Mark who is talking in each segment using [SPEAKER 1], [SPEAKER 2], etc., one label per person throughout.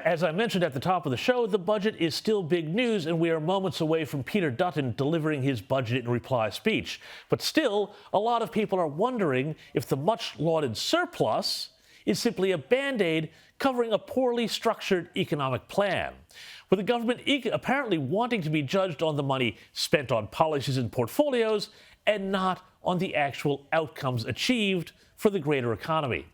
[SPEAKER 1] As I mentioned at the top of the show, the budget is still big news, and we are moments away from Peter Dutton delivering his budget in reply speech. But still, a lot of people are wondering if the much-lauded surplus is simply a Band-Aid covering a poorly structured economic plan. With the government apparently wanting to be judged on the money spent on policies and portfolios and not on the actual outcomes achieved for the greater economy.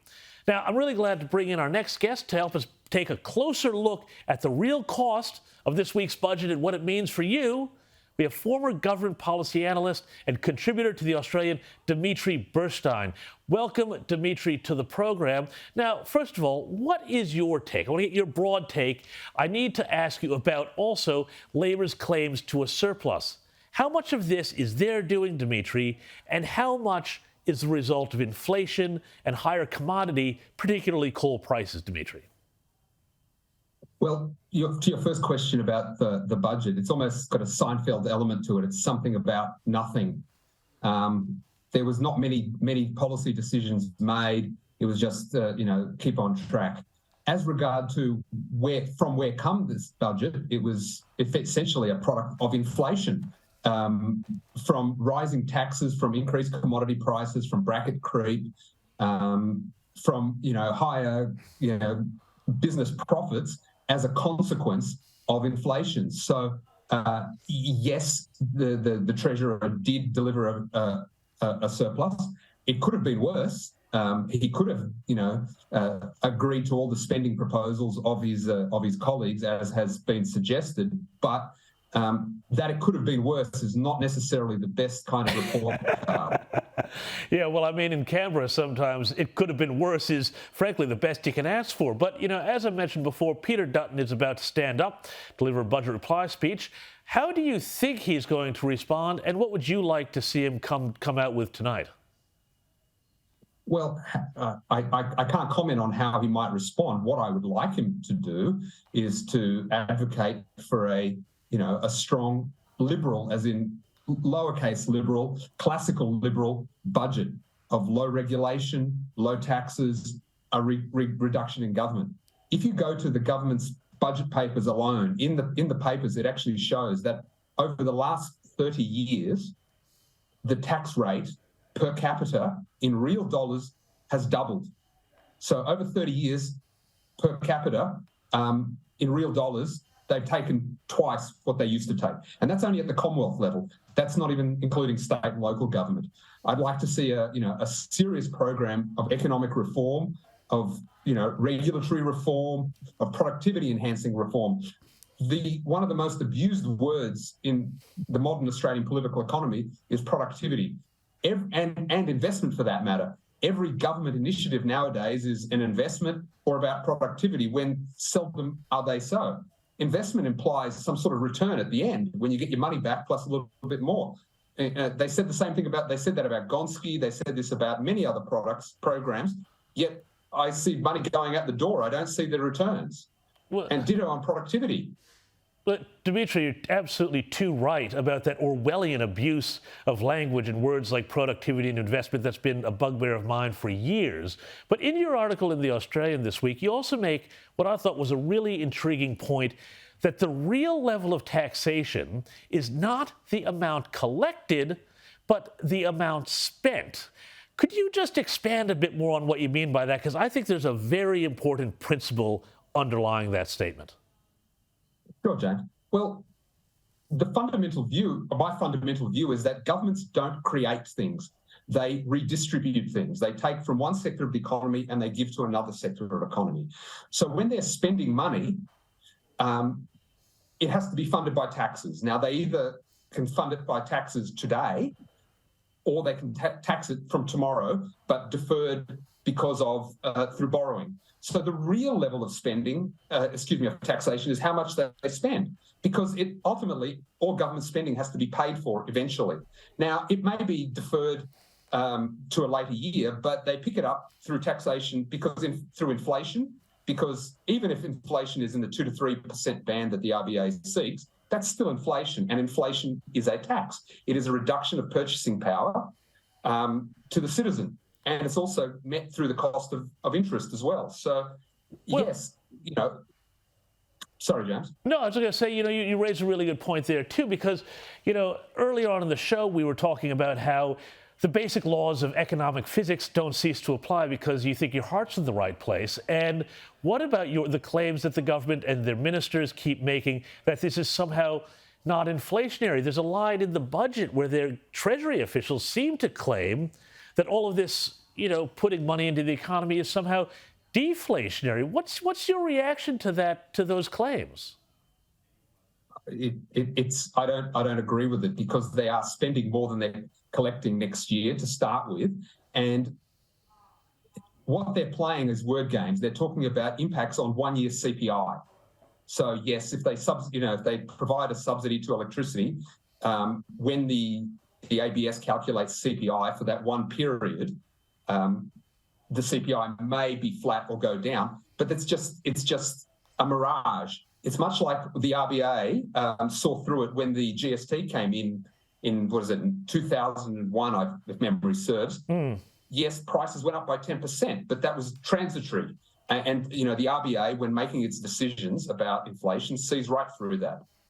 [SPEAKER 1] Now, I'm really glad to bring in our next guest to help us take a closer look at the real cost of this week's budget and what it means for you. We have former government policy analyst and contributor to the Australian, Dimitri Burshtein. Welcome, Dimitri, to the program. Now, first of all, what is your take? I want to get your broad take. I need to ask you about also Labor's claims to a surplus. How much of this is their doing, Dimitri, and how much is the result of inflation and higher commodity, particularly coal prices, Dimitri?
[SPEAKER 2] Well, to your first question about the budget, it's almost got a Seinfeld element to it. It's something about nothing. There was not many policy decisions made. It was just, keep on track. As regard to where come this budget, it's essentially a product of inflation. From rising taxes, from increased commodity prices, from bracket creep, from higher business profits as a consequence of inflation. So yes, the Treasurer did deliver a surplus. It could have been worse. He could have agreed to all the spending proposals of his colleagues, as has been suggested, but that it could have been worse is not necessarily the best kind of report.
[SPEAKER 1] Yeah, well, I mean, in Canberra, sometimes it could have been worse is, frankly, the best you can ask for. But, as I mentioned before, Peter Dutton is about to stand up, deliver a budget reply speech. How do you think he's going to respond, and what would you like to see him come out with tonight?
[SPEAKER 2] Well, I can't comment on how he might respond. What I would like him to do is to advocate for a strong liberal, as in lowercase liberal, classical liberal budget of low regulation, low taxes, a reduction in government. If you go to the government's budget papers alone, in the papers, it actually shows that over the last 30 years, the tax rate per capita in real dollars has doubled. So over 30 years per capita, in real dollars, they've taken twice what they used to take. And that's only at the Commonwealth level. That's not even including state and local government. I'd like to see a serious program of economic reform, of regulatory reform, of productivity enhancing reform. One of the most abused words in the modern Australian political economy is productivity, and investment for that matter. Every government initiative nowadays is an investment or about productivity, when seldom are they so. Investment implies some sort of return at the end when you get your money back plus a little bit more. They said that about Gonski. They said this about many other programs. Yet I see money going out the door. I don't see the returns. Well, and ditto on productivity.
[SPEAKER 1] But Dimitri, you're absolutely too right about that Orwellian abuse of language and words like productivity and investment that's been a bugbear of mine for years. But in your article in The Australian this week, you also make what I thought was a really intriguing point, that the real level of taxation is not the amount collected, but the amount spent. Could you just expand a bit more on what you mean by that? Because I think there's a very important principle underlying that statement.
[SPEAKER 2] Sure, James. Well, my fundamental view is that governments don't create things. They redistribute things. They take from one sector of the economy and they give to another sector of the economy. So when they're spending money, it has to be funded by taxes. Now, they either can fund it by taxes today, or they can tax it from tomorrow, but deferred because of through borrowing. So the real level of spending, of taxation, is how much they spend, because ultimately all government spending has to be paid for eventually. Now, it may be deferred to a later year, but they pick it up through taxation through inflation, because even if inflation is in the 2 to 3% band that the RBA seeks, that's still inflation, and inflation is a tax. It is a reduction of purchasing power to the citizen. And it's also met through the cost of interest as well. So, yes, Sorry, James.
[SPEAKER 1] No, I was going to say, you raised a really good point there, too, because, earlier on in the show, we were talking about how the basic laws of economic physics don't cease to apply because you think your heart's in the right place. And what about the claims that the government and their ministers keep making that this is somehow not inflationary? There's a line in the budget where their Treasury officials seem to claim that all of this, putting money into the economy is somehow deflationary. What's your reaction to that, to those claims?
[SPEAKER 2] I don't agree with it, because they are spending more than they're collecting next year to start with, and what they're playing is word games. They're talking about impacts on 1 year CPI. So yes, if they provide a subsidy to electricity, when the ABS calculates CPI for that one period, the CPI may be flat or go down, but it's just a mirage. It's much like the RBA saw through it when the GST came in 2001, if memory serves. Yes, prices went up by 10%, but that was transitory. And the RBA, when making its decisions about inflation, sees right through that.